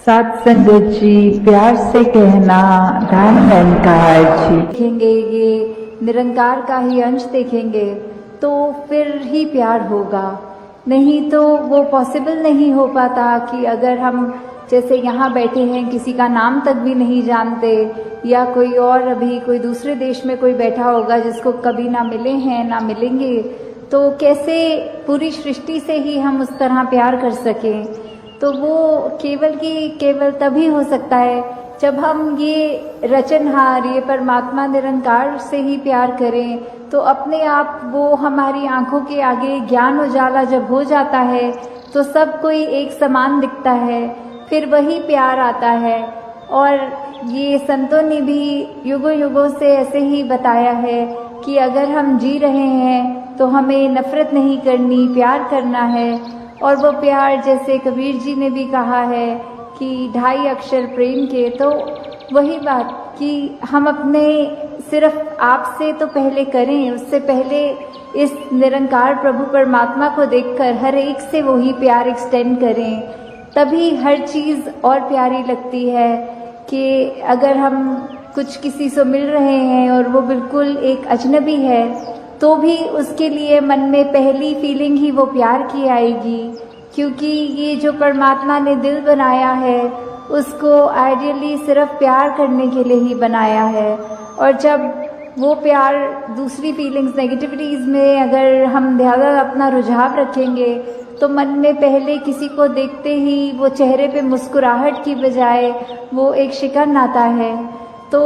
सत्संगत जी, प्यार से कहना धन निरंकार जी। देखेंगे, ये निरंकार का ही अंश देखेंगे तो फिर ही प्यार होगा, नहीं तो वो पॉसिबल नहीं हो पाता कि अगर हम जैसे यहाँ बैठे हैं किसी का नाम तक भी नहीं जानते, या कोई और अभी कोई दूसरे देश में कोई बैठा होगा जिसको कभी ना मिले हैं ना मिलेंगे, तो कैसे पूरी सृष्टि से ही हम उस तरह प्यार कर सकें। तो वो केवल तभी हो सकता है जब हम ये रचनहार, ये परमात्मा निरंकार से ही प्यार करें। तो अपने आप वो हमारी आंखों के आगे ज्ञान उजाला जब हो जाता है तो सब कोई एक समान दिखता है, फिर वही प्यार आता है। और ये संतों ने भी युगों युगों से ऐसे ही बताया है कि अगर हम जी रहे हैं तो हमें नफरत नहीं करनी, प्यार करना है। और वो प्यार जैसे कबीर जी ने भी कहा है कि 2.5 अक्षर प्रेम के, तो वही बात कि हम अपने सिर्फ आप से तो पहले करें, उससे पहले इस निरंकार प्रभु परमात्मा को देखकर हर एक से वही प्यार एक्सटेंड करें, तभी हर चीज़ और प्यारी लगती है। कि अगर हम कुछ किसी से मिल रहे हैं और वो बिल्कुल एक अजनबी है तो भी उसके लिए मन में पहली फीलिंग ही वो प्यार की आएगी, क्योंकि ये जो परमात्मा ने दिल बनाया है उसको आइडियली सिर्फ प्यार करने के लिए ही बनाया है। और जब वो प्यार दूसरी फीलिंग्स, नेगेटिविटीज़ में अगर हम ज़्यादा अपना रुझाव रखेंगे तो मन में पहले किसी को देखते ही वो चेहरे पे मुस्कुराहट की बजाय वो एक शिकन आता है। तो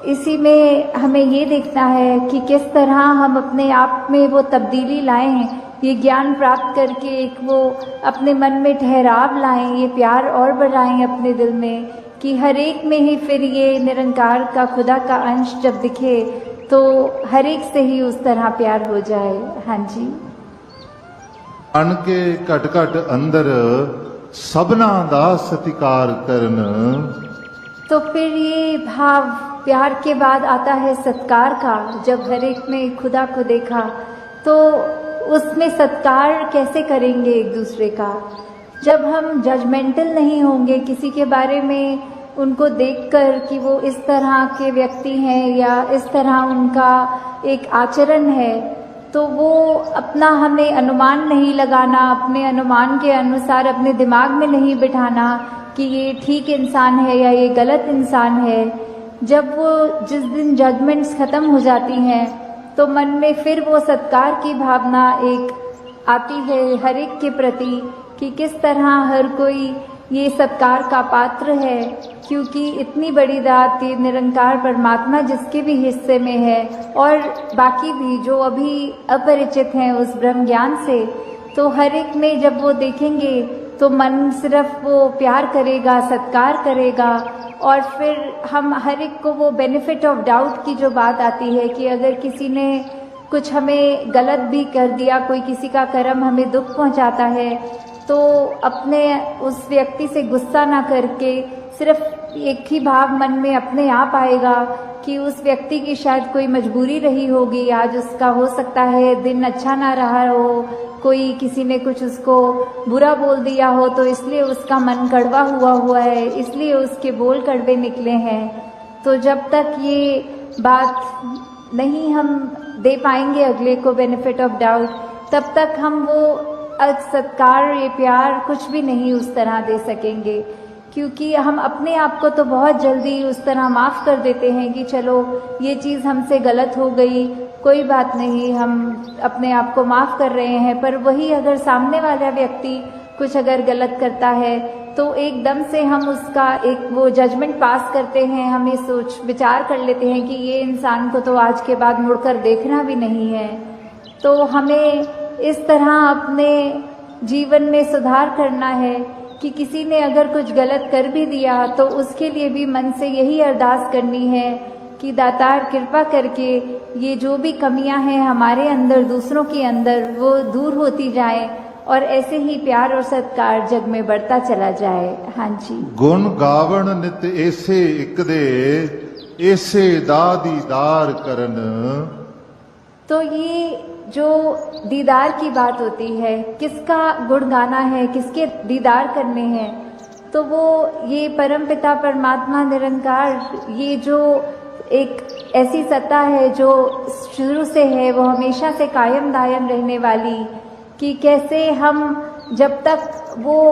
इसी में हमें ये देखना है कि किस तरह हम अपने आप में वो तब्दीली लाएं, ये ज्ञान प्राप्त करके एक वो अपने मन में ठहराव लाएं, ये प्यार और बढ़ाएं अपने दिल में, कि हर एक में ही फिर ये निरंकार का, खुदा का अंश जब दिखे तो हर एक से ही उस तरह प्यार हो जाए। हाँ जी। अन के घट घट अंदर सबना दा सत्कार करन। तो फिर ये भाव प्यार के बाद आता है सत्कार का। जब हर एक में खुदा को देखा तो उसमें सत्कार कैसे करेंगे एक दूसरे का, जब हम जजमेंटल नहीं होंगे किसी के बारे में, उनको देखकर कि वो इस तरह के व्यक्ति हैं या इस तरह उनका एक आचरण है, तो वो अपना हमें अनुमान नहीं लगाना, अपने अनुमान के अनुसार अपने दिमाग में नहीं बिठाना कि ये ठीक इंसान है या ये गलत इंसान है। जब वो जिस दिन जजमेंट्स खत्म हो जाती हैं तो मन में फिर वो सत्कार की भावना एक आती है हर एक के प्रति, कि किस तरह हर कोई ये सत्कार का पात्र है, क्योंकि इतनी बड़ी दात ये निरंकार परमात्मा जिसके भी हिस्से में है और बाकी भी जो अभी अपरिचित हैं उस ब्रह्म ज्ञान से, तो हर एक में जब वो देखेंगे तो मन सिर्फ वो प्यार करेगा, सत्कार करेगा। और फिर हम हर एक को वो बेनिफिट ऑफ डाउट की जो बात आती है कि अगर किसी ने कुछ हमें गलत भी कर दिया, कोई किसी का कर्म हमें दुख पहुंचाता है, तो अपने उस व्यक्ति से गुस्सा ना करके सिर्फ एक ही भाव मन में अपने आप आएगा कि उस व्यक्ति की शायद कोई मजबूरी रही होगी, आज उसका हो सकता है दिन अच्छा ना रहा हो, कोई किसी ने कुछ उसको बुरा बोल दिया हो तो इसलिए उसका मन कड़वा हुआ है, इसलिए उसके बोल कड़वे निकले हैं। तो जब तक ये बात नहीं हम दे पाएंगे अगले को बेनिफिट ऑफ डाउट, तब तक हम वो सत्कार, ये प्यार कुछ भी नहीं उस तरह दे सकेंगे, क्योंकि हम अपने आप को तो बहुत जल्दी उस तरह माफ़ कर देते हैं कि चलो ये चीज़ हमसे गलत हो गई, कोई बात नहीं, हम अपने आप को माफ़ कर रहे हैं। पर वही अगर सामने वाला व्यक्ति कुछ अगर गलत करता है तो एकदम से हम उसका एक वो जजमेंट पास करते हैं, हम ये सोच विचार कर लेते हैं कि ये इंसान को तो आज के बाद मुड़कर देखना भी नहीं है। तो हमें इस तरह अपने जीवन में सुधार करना है कि किसी ने अगर कुछ गलत कर भी दिया तो उसके लिए भी मन से यही अरदास करनी है कि दातार कृपा करके ये जो भी कमियां हैं हमारे अंदर, दूसरों के अंदर, वो दूर होती जाए और ऐसे ही प्यार और सत्कार जग में बढ़ता चला जाए। हाँ जी। गुण गावण नित ऐसे एक दे ऐसे दा दीदार करन। तो ये जो दीदार की बात होती है, किसका गुण गाना है, किसके दीदार करने हैं, तो वो ये परमपिता परमात्मा निरंकार, ये जो एक ऐसी सत्ता है जो शुरू से है, वो हमेशा से कायम दायम रहने वाली, कि कैसे हम जब तक वो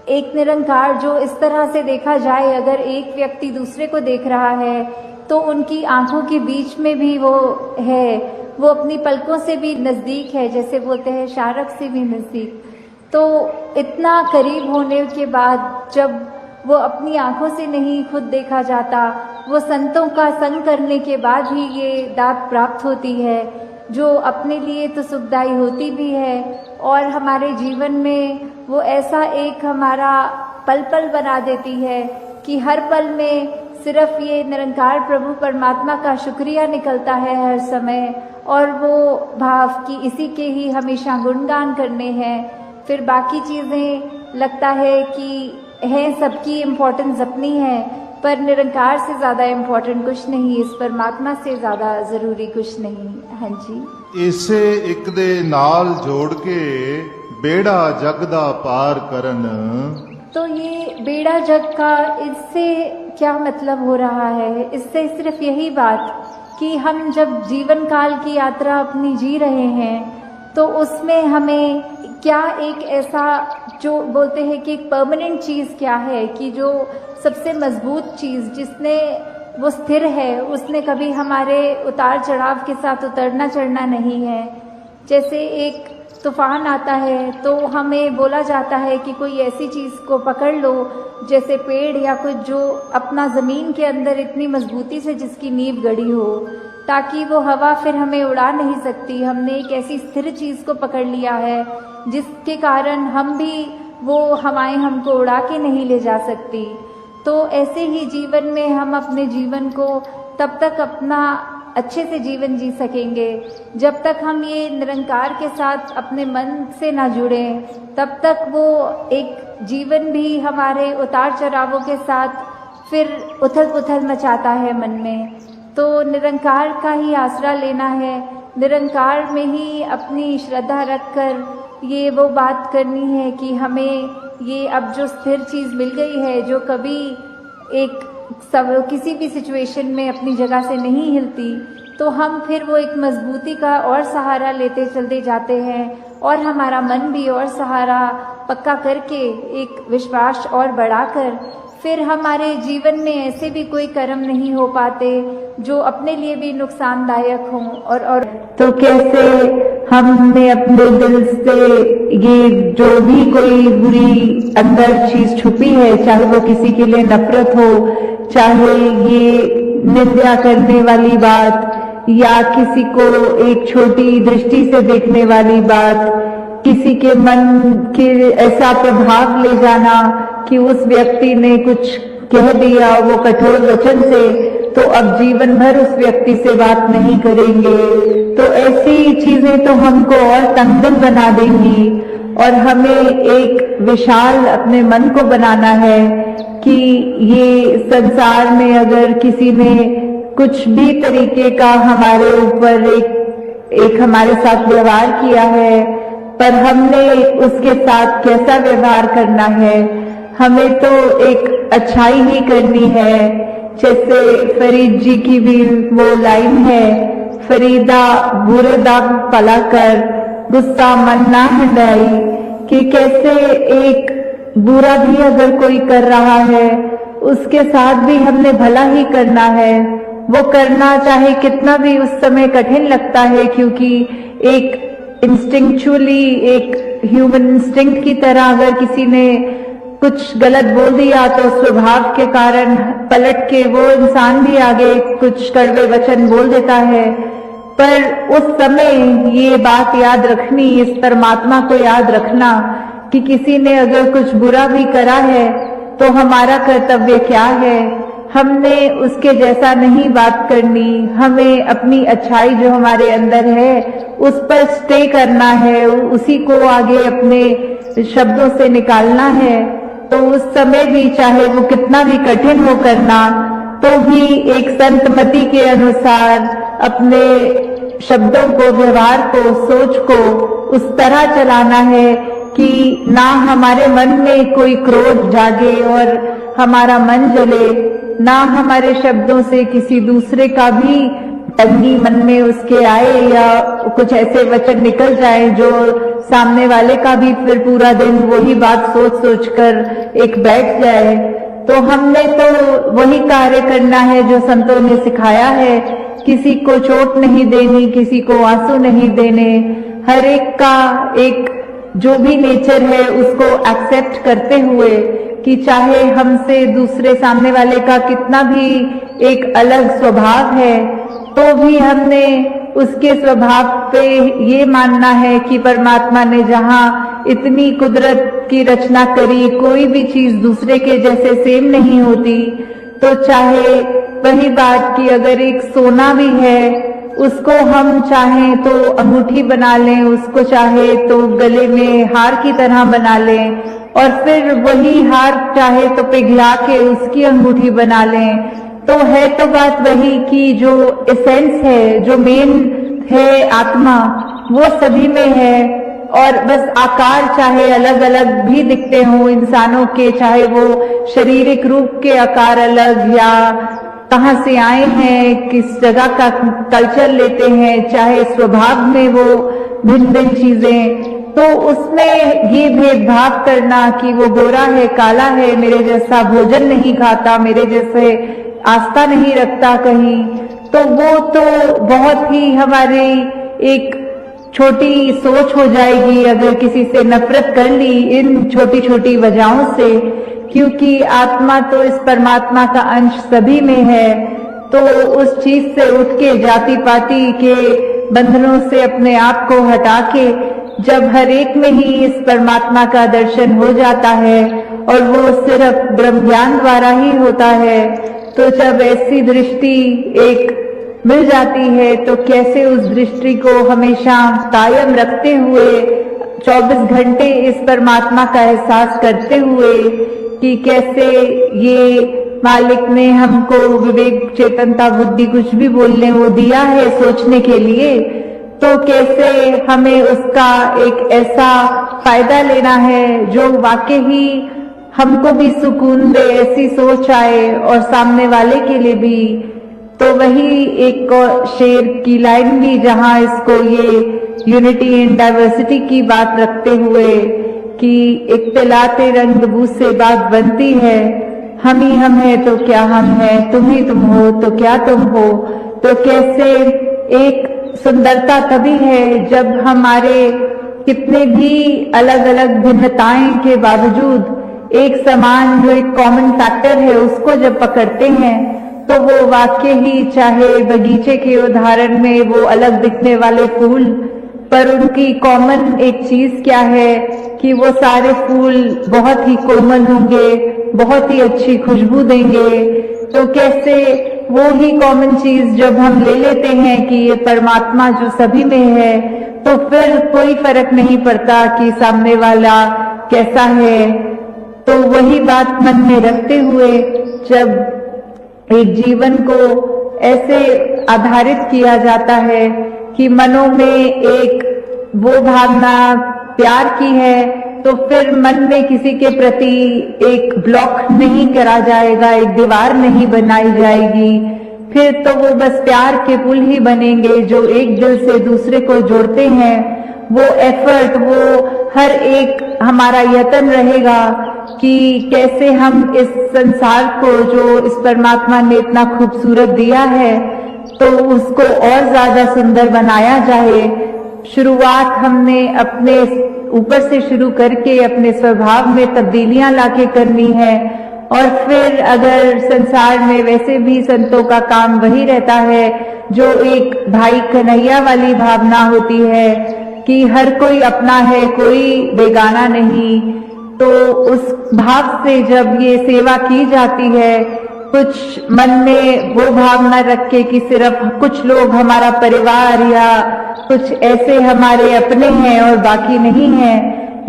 एक निरंकार जो इस तरह से देखा जाए, अगर एक व्यक्ति दूसरे को देख रहा है तो उनकी आंखों के बीच में भी वो है, वो अपनी पलकों से भी नज़दीक है, जैसे बोलते हैं शारक से भी नज़दीक। तो इतना करीब होने के बाद जब वो अपनी आंखों से नहीं खुद देखा जाता, वो संतों का संग करने के बाद ही ये दात प्राप्त होती है, जो अपने लिए तो सुखदायी होती भी है और हमारे जीवन में वो ऐसा एक हमारा पल पल बना देती है कि हर पल में सिर्फ ये निरंकार प्रभु परमात्मा का शुक्रिया निकलता है हर समय, और वो भाव कि इसी के ही हमेशा गुणगान करने हैं। फिर बाकी चीज़ें लगता है कि है, सबकी इम्पोर्टेंस अपनी है, पर निरंकार से ज़्यादा इम्पोर्टेंट कुछ नहीं, इस परमात्मा से ज़्यादा ज़रूरी कुछ नहीं। हाँ जी, इसे एक दे नाल जोड़ के बेड़ा जग दा पार करन। तो ये बेड़ा जग का, इससे क्या मतलब हो रहा है? इससे सिर्फ यही बात कि हम जब जीवन काल की यात्रा अपनी जी रहे हैं तो उसमें हमें क्या एक ऐसा जो बोलते हैं कि एक परमानेंट चीज़ क्या है, कि जो सबसे मजबूत चीज़ जिसने वो स्थिर है, उसने कभी हमारे उतार चढ़ाव के साथ उतरना चढ़ना नहीं है। जैसे एक तूफान आता है तो हमें बोला जाता है कि कोई ऐसी चीज़ को पकड़ लो, जैसे पेड़ या कुछ जो अपना ज़मीन के अंदर इतनी मजबूती से जिसकी नींव गड़ी हो, ताकि वो हवा फिर हमें उड़ा नहीं सकती। हमने एक ऐसी स्थिर चीज़ को पकड़ लिया है जिसके कारण हम भी, वो हवाएं हमको उड़ा के नहीं ले जा सकती। तो ऐसे ही जीवन में हम अपने जीवन को तब तक अपना अच्छे से जीवन जी सकेंगे जब तक हम ये निरंकार के साथ अपने मन से ना जुड़ें, तब तक वो एक जीवन भी हमारे उतार चढ़ावों के साथ फिर उथल पुथल मचाता है मन में। तो निरंकार का ही आसरा लेना है, निरंकार में ही अपनी श्रद्धा रखकर ये वो बात करनी है कि हमें ये अब जो स्थिर चीज़ मिल गई है, जो कभी एक सब किसी भी सिचुएशन में अपनी जगह से नहीं हिलती, तो हम फिर वो एक मजबूती का और सहारा लेते चलते जाते हैं और हमारा मन भी और सहारा पक्का करके एक विश्वास और बढ़ाकर फिर हमारे जीवन में ऐसे भी कोई कर्म नहीं हो पाते जो अपने लिए भी नुकसानदायक हों। और तो कैसे हमने अपने दिल से ये जो भी कोई बुरी अंदर चीज छुपी है, चाहे वो किसी के लिए नफरत हो, चाहे ये निंदा करने वाली बात या किसी को एक छोटी दृष्टि से देखने वाली बात, किसी के मन के ऐसा प्रभाव ले जाना कि उस व्यक्ति ने कुछ कह दिया वो कठोर वचन से, तो अब जीवन भर उस व्यक्ति से बात नहीं करेंगे। तो ऐसी चीजें तो हमको और तंगदिल बना देंगी और हमें एक विशाल अपने मन को बनाना है कि ये संसार में अगर किसी ने कुछ भी तरीके का हमारे ऊपर एक हमारे साथ व्यवहार किया है, पर हमने उसके साथ कैसा व्यवहार करना है, हमें तो एक अच्छाई ही करनी है। जैसे फरीद जी की भी वो लाइन है, फरीदा बुरदा पला कर गुस्सा मन ना हटाई, कि कैसे एक बुरा भी अगर कोई कर रहा है उसके साथ भी हमने भला ही करना है। वो करना चाहे कितना भी उस समय कठिन लगता है, क्योंकि एक इंस्टिंक्चुअली एक ह्यूमन इंस्टिंक्ट की तरह अगर किसी ने कुछ गलत बोल दिया तो स्वभाव के कारण पलट के वो इंसान भी आगे कुछ कड़वे वचन बोल देता है। पर उस समय ये बात याद रखनी, इस परमात्मा को याद रखना कि किसी ने अगर कुछ बुरा भी करा है तो हमारा कर्तव्य क्या है, हमने उसके जैसा नहीं बात करनी, हमें अपनी अच्छाई जो हमारे अंदर है उस पर स्टे करना है, उसी को आगे अपने शब्दों से निकालना है। तो उस समय भी चाहे वो कितना भी कठिन हो करना, तो भी एक संतमति के अनुसार अपने शब्दों को, व्यवहार को, सोच को उस तरह चलाना है कि ना हमारे मन में कोई क्रोध जागे और हमारा मन जले, ना हमारे शब्दों से किसी दूसरे का भी तंगी मन में उसके आए या कुछ ऐसे वचन निकल जाए जो सामने वाले का भी फिर पूरा दिन वही बात सोच सोच कर एक बैठ जाए। तो हमने तो वही कार्य करना है जो संतों ने सिखाया है, किसी को चोट नहीं देनी, किसी को आंसू नहीं देने, हर एक का एक जो भी नेचर है उसको एक्सेप्ट करते हुए कि चाहे हमसे दूसरे सामने वाले का कितना भी एक अलग स्वभाव है तो भी हमने उसके स्वभाव पे ये मानना है कि परमात्मा ने जहाँ इतनी कुदरत की रचना करी, कोई भी चीज दूसरे के जैसे सेम नहीं होती। तो चाहे वही बात कि अगर एक सोना भी है उसको हम चाहें तो अंगूठी बना लें, उसको चाहे तो गले में हार की तरह बना लें और फिर वही हार चाहे तो पिघला के उसकी अंगूठी बना लें। तो है तो बात वही कि जो एसेंस है, जो मेन है आत्मा, वो सभी में है और बस आकार चाहे अलग अलग भी दिखते हों इंसानों के, चाहे वो शारीरिक रूप के आकार अलग या कहाँ से आए हैं, किस जगह का कल्चर लेते हैं, चाहे स्वभाव में वो भिन्न भिन्न चीजें, तो उसमें ये भेदभाव करना कि वो गोरा है, काला है, मेरे जैसा भोजन नहीं खाता, मेरे जैसे आस्था नहीं रखता कहीं, तो वो तो बहुत ही हमारी एक छोटी सोच हो जाएगी अगर किसी से नफरत कर ली इन छोटी छोटी वजहों से, क्योंकि आत्मा तो इस परमात्मा का अंश सभी में है। तो उस चीज से उठ के जाति पाति के बंधनों से अपने आप को हटा के जब हर एक में ही इस परमात्मा का दर्शन हो जाता है और वो सिर्फ ब्रह्म ज्ञान द्वारा ही होता है, तो जब ऐसी दृष्टि एक मिल जाती है तो कैसे उस दृष्टि को हमेशा कायम रखते हुए 24 घंटे इस परमात्मा का एहसास करते हुए कि कैसे ये मालिक ने हमको विवेक, चेतनता, बुद्धि कुछ भी बोलने वो दिया है सोचने के लिए, तो कैसे हमें उसका एक ऐसा फायदा लेना है जो वाकई ही हमको भी सुकून दे, ऐसी सोच आए और सामने वाले के लिए भी। तो वही एक शेर की लाइन भी जहाँ इसको ये यूनिटी इन डाइवर्सिटी की बात रखते हुए कि इख्तिलाते रंग बू से बात बनती है, हम ही हम है तो क्या हम है, तुम ही तुम हो तो क्या तुम हो। तो कैसे एक सुंदरता तभी है जब हमारे कितने भी अलग अलग भिन्नताएं के बावजूद एक समान जो एक कॉमन फैक्टर है उसको जब पकड़ते हैं तो वो वाकई ही, चाहे बगीचे के उदाहरण में वो अलग दिखने वाले फूल, पर उनकी कॉमन एक चीज क्या है कि वो सारे फूल बहुत ही कोमल होंगे, बहुत ही अच्छी खुशबू देंगे। तो कैसे वो ही कॉमन चीज जब हम ले लेते हैं कि ये परमात्मा जो सभी में है, तो फिर कोई फर्क नहीं पड़ता कि सामने वाला कैसा है। तो वही बात मन में रखते हुए जब एक जीवन को ऐसे आधारित किया जाता है कि मनों में एक वो भावना प्यार की है, तो फिर मन में किसी के प्रति एक ब्लॉक नहीं करा जाएगा, एक दीवार नहीं बनाई जाएगी, फिर तो वो बस प्यार के पुल ही बनेंगे जो एक दिल से दूसरे को जोड़ते हैं। वो एफर्ट, वो हर एक हमारा यत्न रहेगा कि कैसे हम इस संसार को जो इस परमात्मा ने इतना खूबसूरत दिया है तो उसको और ज्यादा सुंदर बनाया जाए। शुरुआत हमने अपने ऊपर से शुरू करके अपने स्वभाव में तब्दीलियां लाके करनी है और फिर अगर संसार में वैसे भी संतों का काम वही रहता है जो एक भाई कन्हैया वाली भावना होती है कि हर कोई अपना है, कोई बेगाना नहीं। तो उस भाव से जब ये सेवा की जाती है, कुछ मन में वो भावना रख के कि सिर्फ कुछ लोग हमारा परिवार या कुछ ऐसे हमारे अपने हैं और बाकी नहीं है,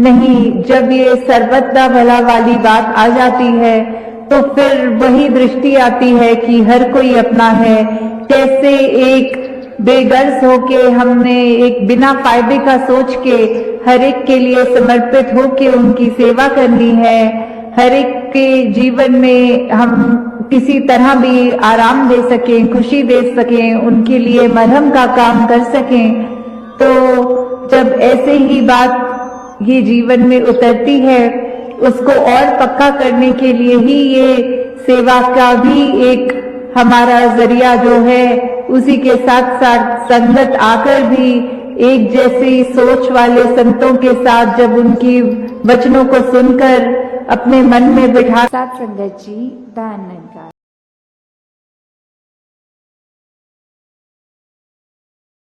नहीं, जब ये सर्वदा भला वाली बात आ जाती है तो फिर वही दृष्टि आती है कि हर कोई अपना है। कैसे एक बेगर्ज होके, हमने एक बिना फायदे का सोच के हर एक के लिए समर्पित होके उनकी सेवा करनी है। हर एक के जीवन में हम किसी तरह भी आराम दे सकें, खुशी दे सकें, उनके लिए मरहम का काम कर सकें। तो जब ऐसे ही बात ये जीवन में उतरती है, उसको और पक्का करने के लिए ही ये सेवा का भी एक हमारा जरिया जो है, उसी के साथ साथ संगत आकर भी एक जैसी सोच वाले संतों के साथ जब उनकी वचनों को सुनकर अपने मन में बिठा। साथ संगत जी, दयानंद का